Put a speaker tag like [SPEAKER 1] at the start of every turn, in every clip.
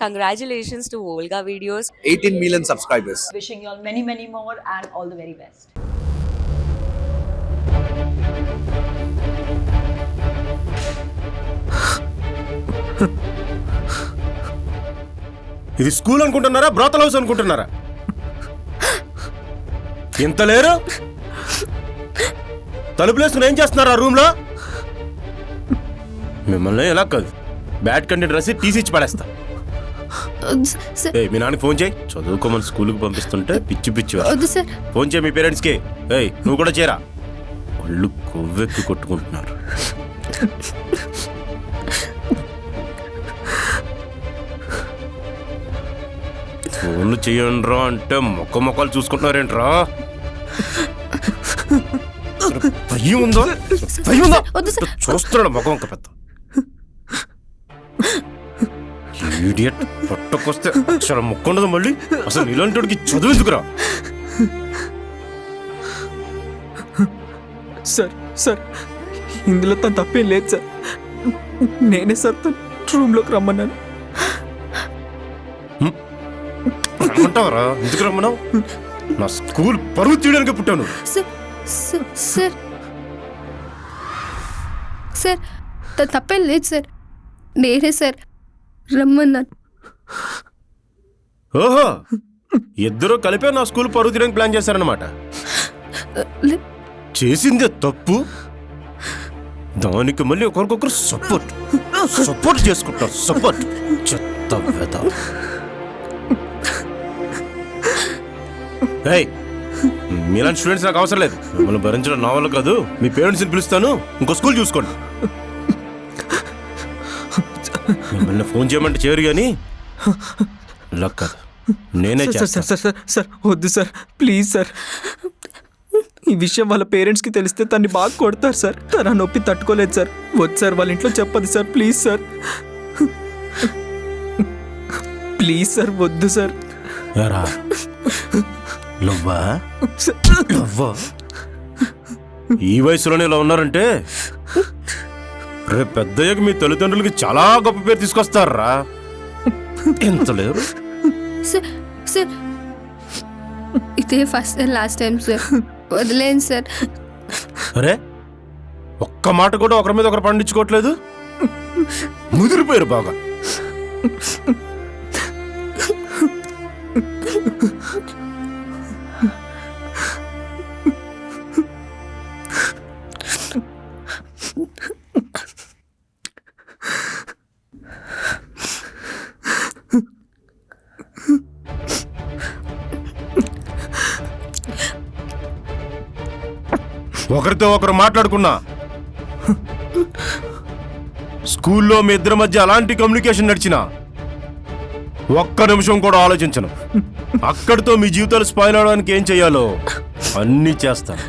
[SPEAKER 1] Congratulations to Volga Videos.
[SPEAKER 2] 18 million subscribers.
[SPEAKER 3] Wishing you all many, many more and all the very best.
[SPEAKER 4] ఇది school అనుకుంటున్నారా, brothel house అనుకుంటున్నారా? ఇంత లేరు. తలుపులేసుకుని ఏం చేస్తున్నారు ఆ రూమ్ లో? మిమ్మల్ని ఎలా కాదు, బ్యాడ్ కంటెంట్ రాసి టీసీ ఇచ్చి పడేస్తా. మీ నాన్నకి ఫోన్ చేయి. చదువుకోమని స్కూల్కి పంపిస్తుంటే పిచ్చి పిచ్చి ఫోన్ చేయి మీ పేరెంట్స్కి. నువ్వు కూడా చేరా. వాళ్ళు కొవ్వెక్కి కొట్టుకుంటున్నారు. ఫోన్లు చెయ్యండ్రా అంటే మొక్కలు చూసుకుంటున్నారేంట్రా? భయం ఉందో? చూస్తున్నాడు మొక్క మొక్క పెద్ద ఇడియట్. పట్టకొస్తే అక్షరం మొక్క ఉండదు. మళ్ళీ అసలు ఇలాంటికి చదువు ఎందుకురా?
[SPEAKER 5] సార్ సార్ ఇందులో తను తప్పేం లేదు సార్. నేనే సార్ తను రూమ్లోకి రమ్మన్నాను.
[SPEAKER 4] రమ్మంటావరా? ఎందుకు రమ్మన్నావు? నా స్కూల్ పరువు తీయడానికి పుట్టాను.
[SPEAKER 6] సార్ తప్పేం లేదు సార్. నేనే సార్ రమ్మన్నాను.
[SPEAKER 4] ఓహో, ఇద్దరు కలిపే నా స్కూల్ పరువు తీయడానికి ప్లాన్ చేశారనమాట. చేసిందే తప్పు, దానికి మళ్ళీ ఒకరికొకరు సపోర్ట్ చేసుకుంటారు. సపోర్ట్ చెత్త వెద. మీలాంటి స్టూడెంట్స్ నాకు అవసరం లేదు. మిమ్మల్ని భరించడం నా వల్ల కాదు. మీ పేరెంట్స్ని పిలుస్తాను, ఇంకో స్కూల్ చూసుకోండి. మిమ్మల్ని ఫోన్ చేయమంటే చేయరు కానీ లక్ కాదు, నేనే చేస్తాను.
[SPEAKER 5] సార్ వద్దు సార్, ప్లీజ్ సార్. ఈ విషయం వాళ్ళ పేరెంట్స్కి తెలిస్తే తన్ని బాగా కొడతారు సార్. తన నొప్పి తట్టుకోలేదు సార్. వద్దు సార్, వాళ్ళ ఇంట్లో చెప్పదు sir. Please sir, please sir, వద్దు సార్.
[SPEAKER 4] ఈ వయసులోనే ఇలా ఉన్నారంటే రేపు పెద్దయ్యాక మీ తల్లిదండ్రులకి చాలా గొప్ప పేరు తీసుకొస్తారా? ఎంత లేరు.
[SPEAKER 6] సార్ ఇదే first and last time sir, వదిలేండి సార్.
[SPEAKER 4] అరే, ఒక్క మాట కూడా ఒకరి మీద ఒకరు పండించుకోవట్లేదు. ముదిరిపోయారు బాగా. ఒకరితో ఒకరు మాట్లాడుకున్నా, స్కూల్లో మీ ఇద్దరి మధ్య అలాంటి కమ్యూనికేషన్ నడిచినా ఒక్క నిమిషం కూడా ఆలోచించను. అక్కడితో మీ జీవితాలు స్పాయిల్ అవడానికి ఏం చెయ్యాలో అన్నీ చేస్తాను.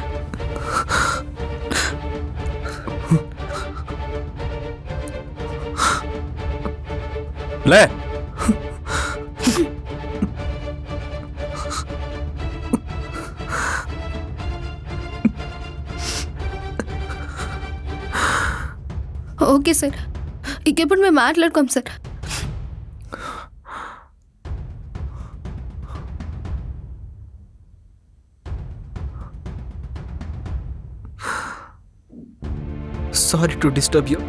[SPEAKER 4] లే,
[SPEAKER 6] ఓకే సార్, ఇంకెప్పుడు మేము మాట్లాడుకోం sir.
[SPEAKER 5] Sorry to disturb you.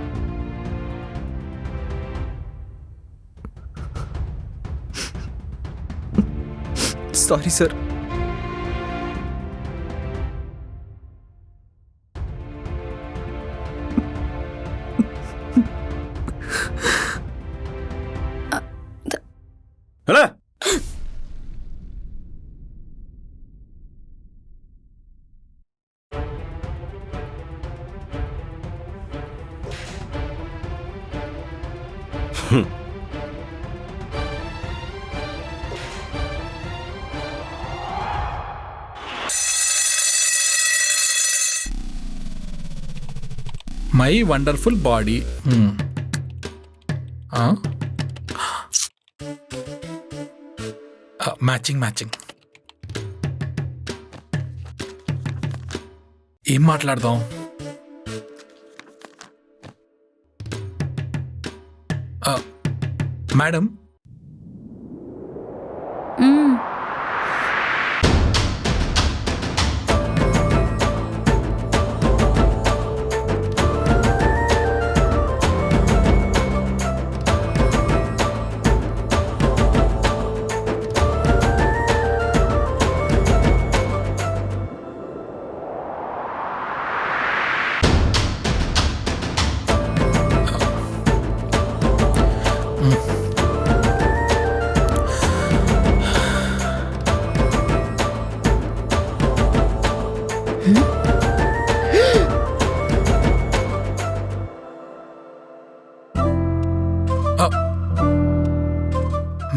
[SPEAKER 5] Sorry sir.
[SPEAKER 4] Hello,
[SPEAKER 7] my wonderful body. Matching. ఏం మాట్లాడదాం? మేడం,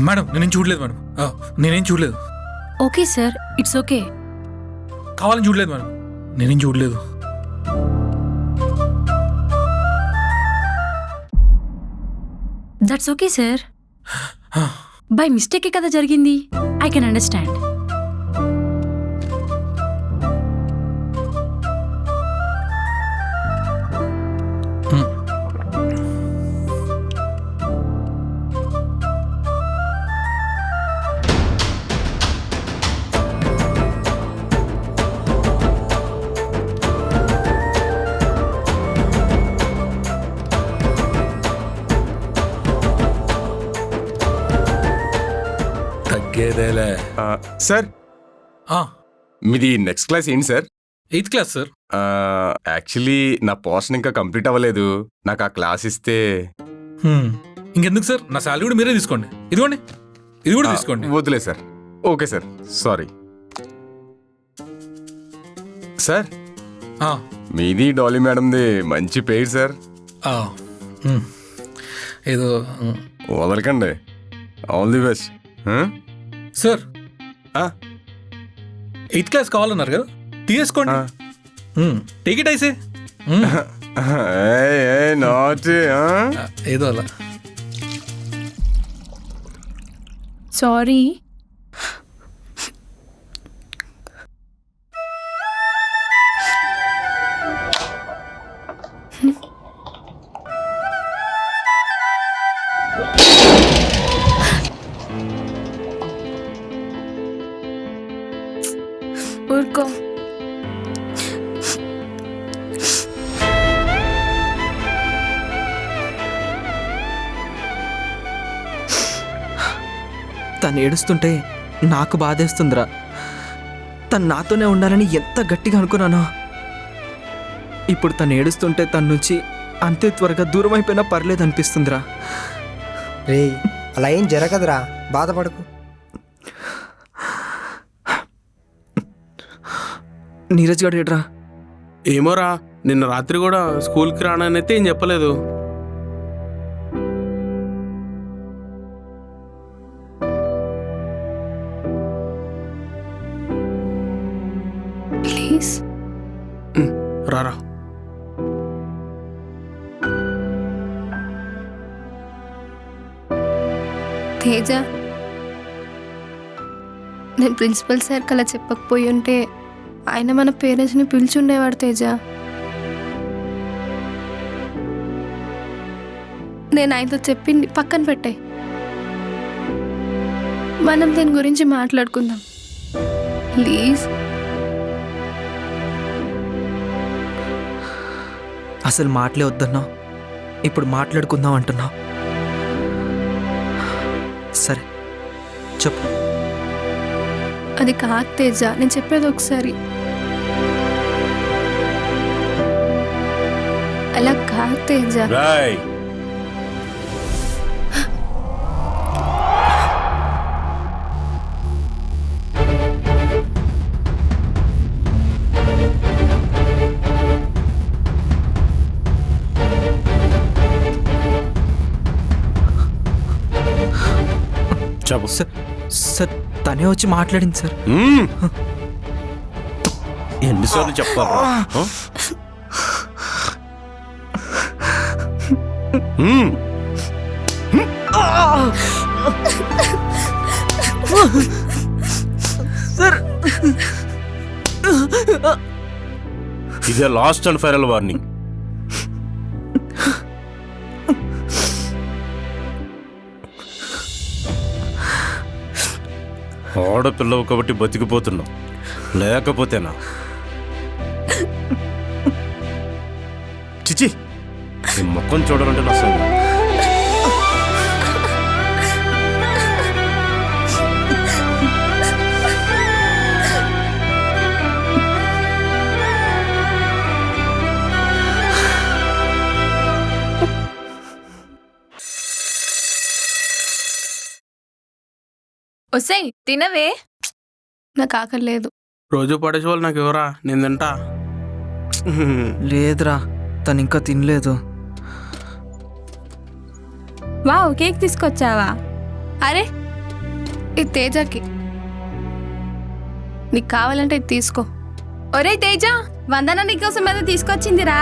[SPEAKER 7] మేడం నేనేం చూడలేదు మేడం. నేనేం చూడలేదు.
[SPEAKER 2] Okay sir, it's okay.
[SPEAKER 7] కావాలని చూడలేదు మేడం. నేనేం చూడలేదు.
[SPEAKER 2] That's okay sir. బై మిస్టేకే కదా జరిగింది. I can understand.
[SPEAKER 7] తగ్గేదేలే.
[SPEAKER 8] సార్ మీది నెక్స్ట్ క్లాస్ ఏంటి sir?
[SPEAKER 7] 8th class sir.
[SPEAKER 8] Actually నా పోర్షన్ ఇంకా కంప్లీట్ అవ్వలేదు. నాకు ఆ క్లాస్ ఇస్తే
[SPEAKER 7] ఇంకెందుకు సార్, నా శాలరీ కూడా మీరే తీసుకోండి. ఇదిగోండి, ఇది కూడా తీసుకోండి.
[SPEAKER 8] వద్దులే sir. Okay sir, sorry sir. మీది డాలీ మేడంది మంచి పేరు సార్.
[SPEAKER 7] ఏదో
[SPEAKER 8] వదలకండి. All the best
[SPEAKER 7] sir. 8th class కావాలన్నారు కదా, తీసుకోండి. టికెట్ అయితే
[SPEAKER 8] నాట్
[SPEAKER 7] ఏదో అలా.
[SPEAKER 6] సారీ. ఊరుకో.
[SPEAKER 5] తను ఏడుస్తుంటే నాకు బాధేస్తుందిరా. తను నాతోనే ఉండాలని ఎంత గట్టిగా అనుకున్నానో, ఇప్పుడు తను ఏడుస్తుంటే తన నుంచి అంతే త్వరగా దూరం అయిపోయినా పర్లేదు అనిపిస్తుందిరా.
[SPEAKER 9] రే అలా ఏం జరగదురా, బాధపడకు.
[SPEAKER 5] నీరజ్ గారు ఏడ్రా?
[SPEAKER 10] ఏమోరా, నిన్న రాత్రి కూడా స్కూల్కి రానైతే ఏం చెప్పలేదు.
[SPEAKER 6] ప్లీజ్
[SPEAKER 10] రారా.
[SPEAKER 6] తేజ, నేను ప్రిన్సిపల్ సార్కి అలా చెప్పకపోయి ఉంటే ఆయన మన పేరెంట్స్ని పిలిచుండేవాడు. తేజ, నేను ఆయనతో చెప్పింది పక్కన పెట్టాయి. మనం దీని గురించి మాట్లాడుకుందాం ప్లీజ్.
[SPEAKER 5] అసలు మాటలే వద్దన్నావు, ఇప్పుడు మాట్లాడుకుందాం అంటున్నావు. సరే చెప్పు.
[SPEAKER 6] అది కాదు తేజ, నేను చెప్పేది ఒకసారి. అలా కాదు తేజ.
[SPEAKER 4] రాయ్, చెప్పు.
[SPEAKER 5] సార్ తనే వచ్చి మాట్లాడింది సార్.
[SPEAKER 4] ఎన్నిసార్లు చెప్తావా?
[SPEAKER 5] సార్
[SPEAKER 4] ఇదే లాస్ట్ అండ్ ఫైనల్ వార్నింగ్. ఆడపిల్లవు కాబట్టి బతికిపోతున్నావు, లేకపోతేనా? చిచి, నీ ముఖం చూడాలంటే నా సంగతి.
[SPEAKER 1] ఒసేయ్ తినవే.
[SPEAKER 6] నాకు ఆకలి లేదు.
[SPEAKER 10] రోజు పడేసే వాళ్ళు నాకు ఎవరా, నేను తింటా.
[SPEAKER 5] లేదురా, తను ఇంకా తినలేదు.
[SPEAKER 1] వావ్, కేక్ తీసుకొచ్చావా?
[SPEAKER 6] అరే ఈ తేజకి. నీకు కావాలంటే ఇది తీసుకో.
[SPEAKER 1] ఒరే తేజ, వందన నీకోసం ఏదో తీసుకొచ్చిందిరా.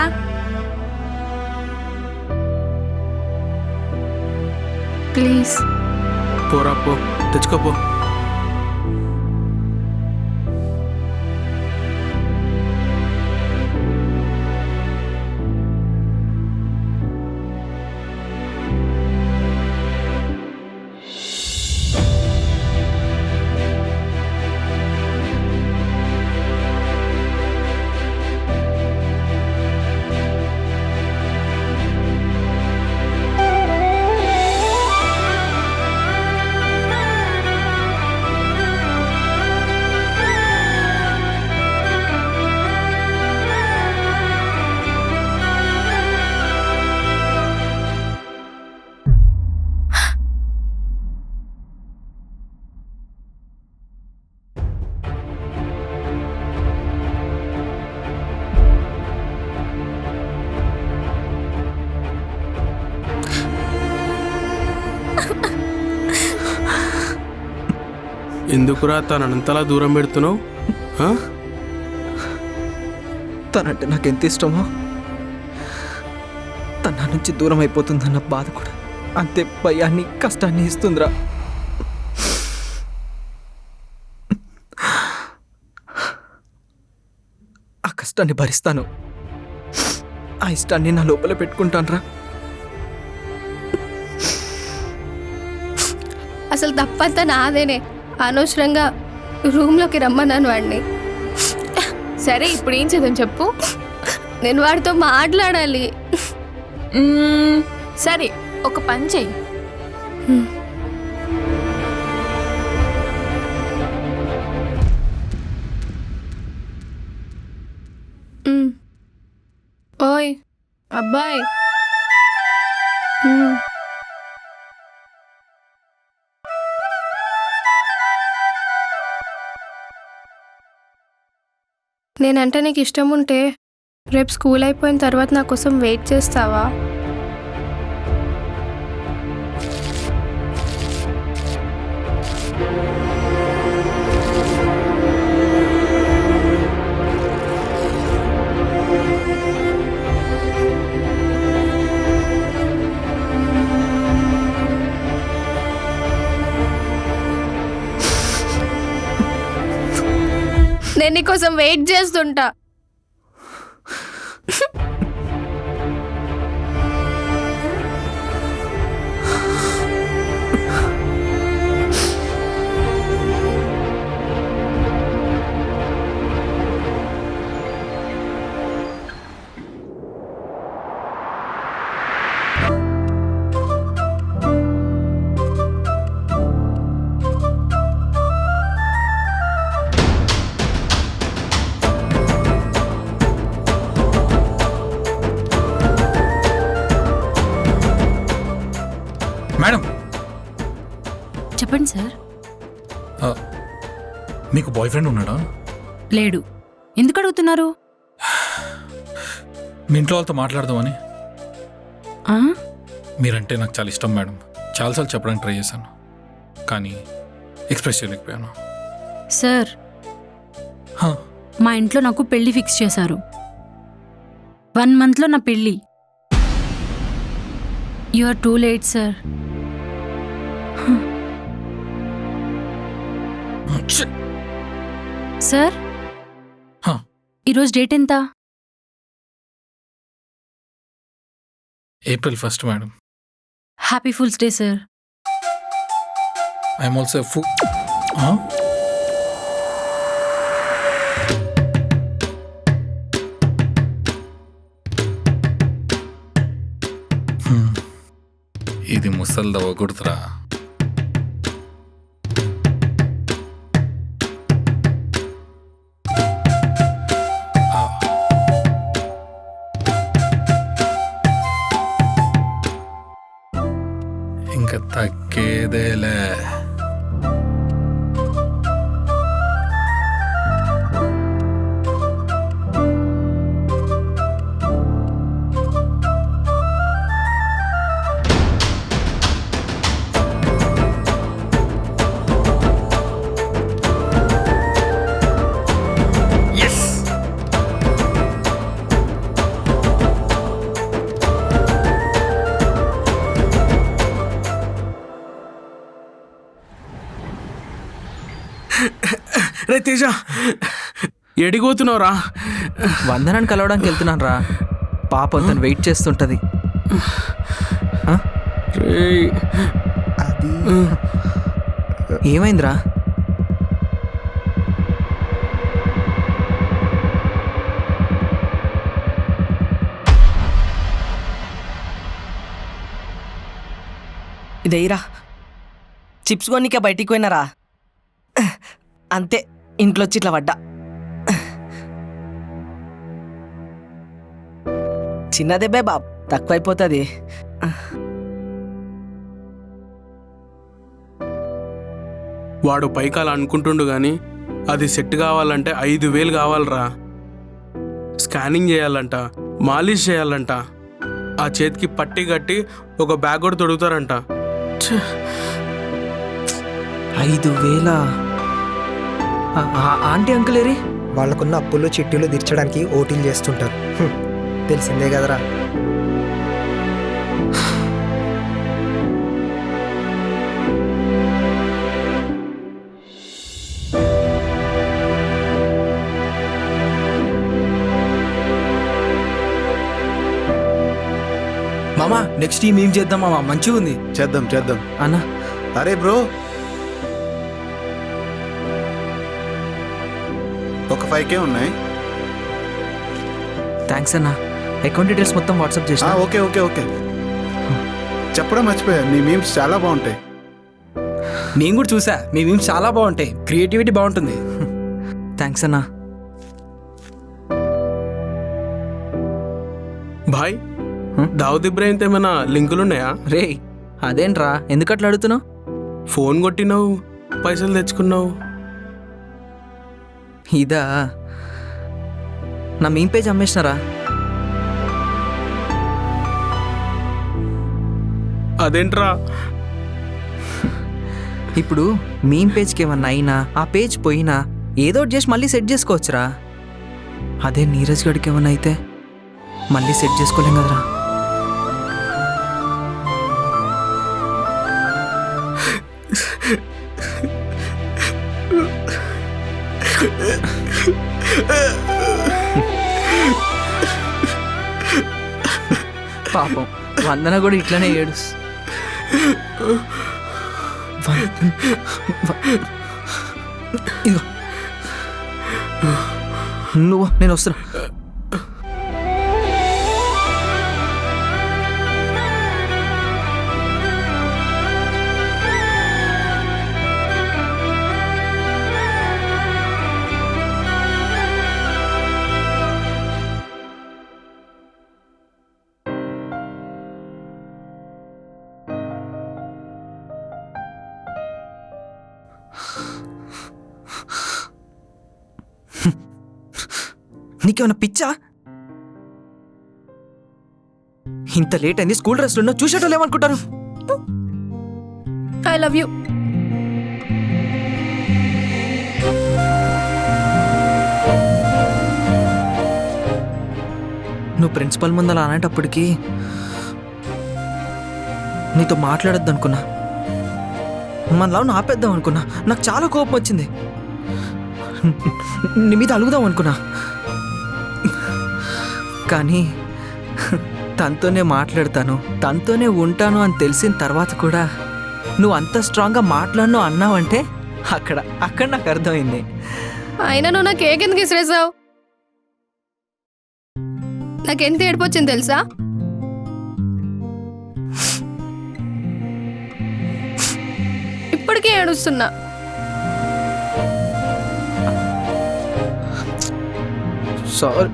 [SPEAKER 6] ప్లీజ్.
[SPEAKER 10] పోరా పో, తెచ్చుకోపో. ఎందుకురా తనంతలా దూరం పెడుతున్నావు?
[SPEAKER 5] తనంటే నాకు ఎంత ఇష్టమో తన నా నుంచి దూరం అయిపోతుందన్న బాధ కూడా అంతే భయాన్ని కష్టాన్ని ఇస్తుందిరా. ఆ కష్టాన్ని భరిస్తాను, ఆ ఇష్టాన్ని నా లోపల పెట్టుకుంటానురా.
[SPEAKER 6] అసలు తప్పంతా నాదేనే. అనవసరంగా రూమ్లోకి రమ్మన్నాను వాడిని.
[SPEAKER 1] సరే ఇప్పుడు ఏం చేద్దాం చెప్పు.
[SPEAKER 6] నేను వాడితో మాట్లాడాలి.
[SPEAKER 1] సరే ఒక పని చెయ్యి.
[SPEAKER 6] ఓయ్ అబ్బాయి, నేనంటే నీకు ఇష్టం ఉంటే రేపు స్కూల్ అయిపోయిన తర్వాత నా కోసం వెయిట్ చేస్తావా? నేను నీకోసం వెయిట్ చేస్తుంటా.
[SPEAKER 7] మేడం,
[SPEAKER 2] చెప్పండి సార్.
[SPEAKER 7] మీకు బాయ్ ఫ్రెండ్ ఉన్నాడా?
[SPEAKER 2] లేడు. ఎందుకు అడుగుతున్నారు?
[SPEAKER 7] మీ ఇంట్లో వాళ్ళతో మాట్లాడదామని.
[SPEAKER 2] ఆ?
[SPEAKER 7] మీరంటే నాకు చాలా ఇష్టం మేడం. చాలాసార్లు చెప్పడానికి ట్రై చేశాను, కానీ ఎక్స్ప్రెస్ చేయలేకపోయాను.
[SPEAKER 2] సార్,
[SPEAKER 7] హా,
[SPEAKER 2] మా ఇంట్లో నాకు పెళ్లి ఫిక్స్ చేశారు. 1 monthలో నా పెళ్ళి. You are too late sir.
[SPEAKER 7] shit.
[SPEAKER 2] Sir,
[SPEAKER 7] హా,
[SPEAKER 2] ఈరోజు డేట్ ఎంత?
[SPEAKER 7] April 1st madam.
[SPEAKER 2] Happy fools day sir.
[SPEAKER 7] I'm also ఇది ముసల్దవ గుర్తురా. ఇంకా తగ్గేదేలే.
[SPEAKER 10] రే తేజ ఎడిగోతున్నావురా?
[SPEAKER 5] వందనాన్ని కలవడానికి వెళ్తున్నాను రా. పాపం తను వెయిట్ చేస్తుంటది.
[SPEAKER 10] రేయ్,
[SPEAKER 9] అది
[SPEAKER 5] ఏమైందిరా?
[SPEAKER 11] ఇదేరా చిప్స్ కొనికే బయటికి పోయినారా, అంతే ఇంట్లో వచ్చి ఇట్లా పడ్డా. చిన్నదేబే బాబు, తక్కువైపోతుంది.
[SPEAKER 10] వాడు పైకి అలా అనుకుంటుండు కానీ అది సెట్ కావాలంటే 5,000 కావాలరా. స్కానింగ్ చేయాలంట, మాలిష్ చేయాలంట, ఆ చేతికి పట్టి కట్టి ఒక బ్యాగ్ కూడా తొడుగుతారంట.
[SPEAKER 5] 5,000? ఆంటీ అంకుల్ ఏరి?
[SPEAKER 9] వాళ్ళకున్న అప్పులు చిట్టీలు తీర్చడానికి ఓటీలు చేస్తుంటారు. తెలిసిందే కదరా.
[SPEAKER 12] మామా నెక్స్ట్ ఈ మేము చేద్దాం మామా, మంచిగా ఉంది.
[SPEAKER 13] చేద్దాం చేద్దాం
[SPEAKER 5] అన్న.
[SPEAKER 13] అరే బ్రో, ఒక 5K ఉన్నాయి.
[SPEAKER 5] థ్యాంక్స్ అన్న. అకౌంట్ డీటెయిల్స్ మొత్తం వాట్సాప్ చేసిన.
[SPEAKER 13] Okay okay okay. చెప్పడం మర్చిపోయా, నీ మీమ్స్ చాలా బాగుంటాయి.
[SPEAKER 12] నేను కూడా చూసా, మీ మీమ్స్ చాలా బాగుంటాయి, క్రియేటివిటీ బాగుంటుంది.
[SPEAKER 5] థ్యాంక్స్ అన్న.
[SPEAKER 10] భాయ్, దావుద్ ఇబ్రాహింతో ఏమైనా లింకులున్నాయా?
[SPEAKER 5] రే అదేంట్రా, ఎందుకట్లా అడుగుతున్నావు?
[SPEAKER 10] ఫోన్ కొట్టినావు, పైసలు తెచ్చుకున్నావు.
[SPEAKER 5] ఇదా, నా మీమ్ పేజ్ అమ్మేసినారా?
[SPEAKER 10] అదేంట్రా?
[SPEAKER 5] ఇప్పుడు మీమ్ పేజ్కి ఏమన్నా అయినా, ఆ పేజ్ పోయినా ఏదో ఒకటి చేసి మళ్ళీ సెట్ చేసుకోవచ్చురా. అదే నీరజ్ గడికి ఏమన్నా అయితే మళ్ళీ సెట్ చేసుకోలేం కదరా. పాపం వందన కూడా ఇట్లనే ఏడుస్. ఇదిగో నువ్వు, నేను వస్తున్నా. నీకేమన్నా పిచ్చా? ఇంత లేట్ అయింది, స్కూల్ డ్రెస్లో ఉన్నావు, చూసేటోళ్ళు ఏమనుకుంటారు?
[SPEAKER 6] I love you.
[SPEAKER 5] నువ్వు ప్రిన్సిపల్ ముందు అలా అనేటప్పటికీ నీతో మాట్లాడొద్దు అనుకున్నా, మన లవ్ ఆపేద్దాం అనుకున్నా. నాకు చాలా కోపం వచ్చింది, నీ మీద అలుగుదాం అనుకున్నా. కానీ తనతోనే మాట్లాడతాను, తనతోనే ఉంటాను అని తెలిసిన తర్వాత కూడా నువ్వు అంత స్ట్రాంగ్గా మాట్లాడను అన్నావంటే అక్కడ నాకు అర్థమైంది.
[SPEAKER 6] అయినా నువ్వు నాకు కేక్ ఎందుకు ఇసిరేసావు? నాకెంత ఏడుపు వచ్చింది తెలుసా? ఇప్పటికే ఏడుస్తున్నా.
[SPEAKER 5] సారీ.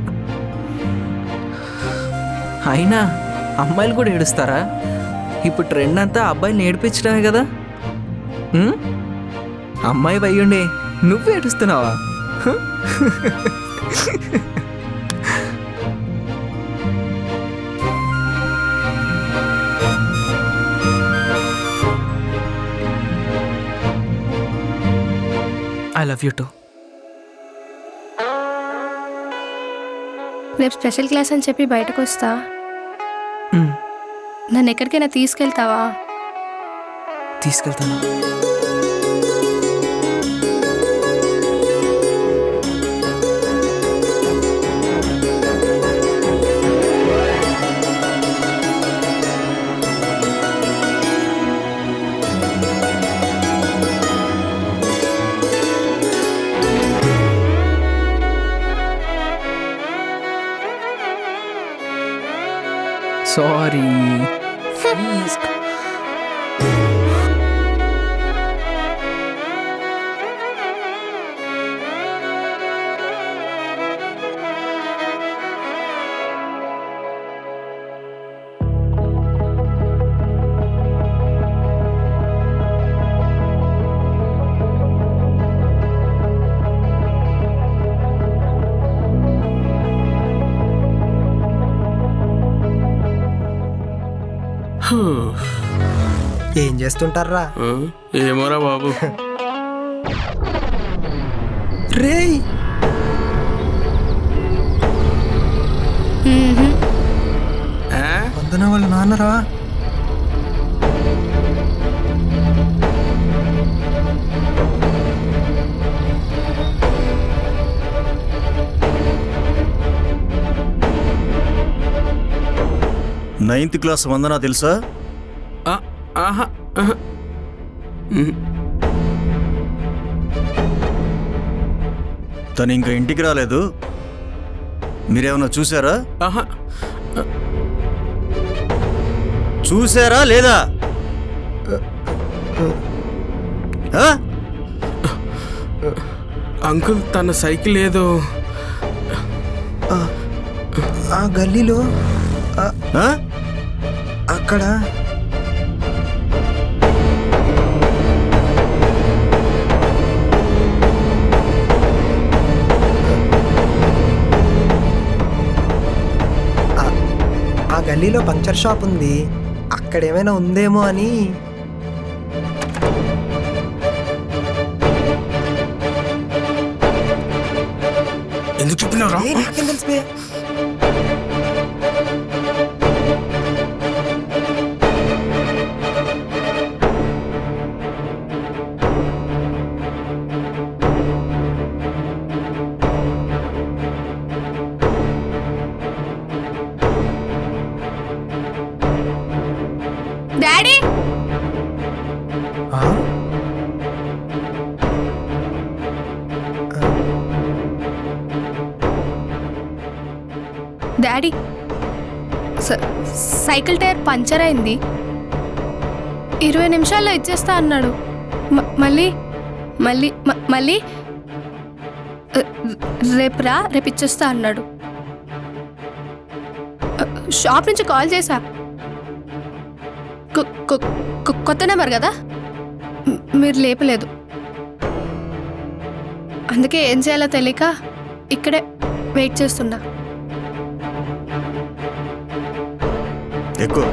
[SPEAKER 5] అయినా అమ్మాయిలు కూడా ఏడుస్తారా? ఇప్పుడు ట్రెండ్ అంతా అబ్బాయిని ఏడిపించడమే కదా. అమ్మాయి అయ్యుండి నువ్వు ఏడుస్తున్నావా? I love you too.
[SPEAKER 6] రేపు స్పెషల్ క్లాస్ అని చెప్పి బయటకు వస్తా, నన్ను ఎక్కడికైనా తీసుకెళ్తావా?
[SPEAKER 5] తీసుకెళ్తాను. సారీ.
[SPEAKER 9] ఏం చేస్తుంటారా?
[SPEAKER 10] ఏమోరా బాబు.
[SPEAKER 9] రేయ్ వందన వాళ్ళ నాన్నరా.
[SPEAKER 14] నైన్త్ క్లాస్ వందన తెలుసా?
[SPEAKER 10] ఆహా.
[SPEAKER 14] తను ఇంకా ఇంటికి రాలేదు. మీరేమన్నా చూసారా? చూసారా లేదా?
[SPEAKER 10] అంకుల్ తన సైకిల్ ఏదో
[SPEAKER 9] ఆ గల్లీలో అక్కడ ఆ గల్లీలో పంచర్ షాప్ ఉంది. అక్కడ ఏమైనా ఉందేమో అని.
[SPEAKER 10] ఎందుకు చెప్పినారా?
[SPEAKER 9] నాకేం తెలిసిపోయా.
[SPEAKER 1] Daddy daddy cycle tyre puncture అయింది. 20 నిమిషాల్లో ఇచ్చేస్తా అన్నాడు. మళ్ళీ మళ్ళీ మళ్ళీ రేపు ఇచ్చేస్తా అన్నాడు. షాప్ నుంచి కాల్ చేశా. కొత్త నెంబర్ కదా, మీరు లేపలేదు. అందుకే ఏం చేయాలో తెలియక ఇక్కడే వెయిట్ చేస్తున్నా.
[SPEAKER 14] ఎక్కువ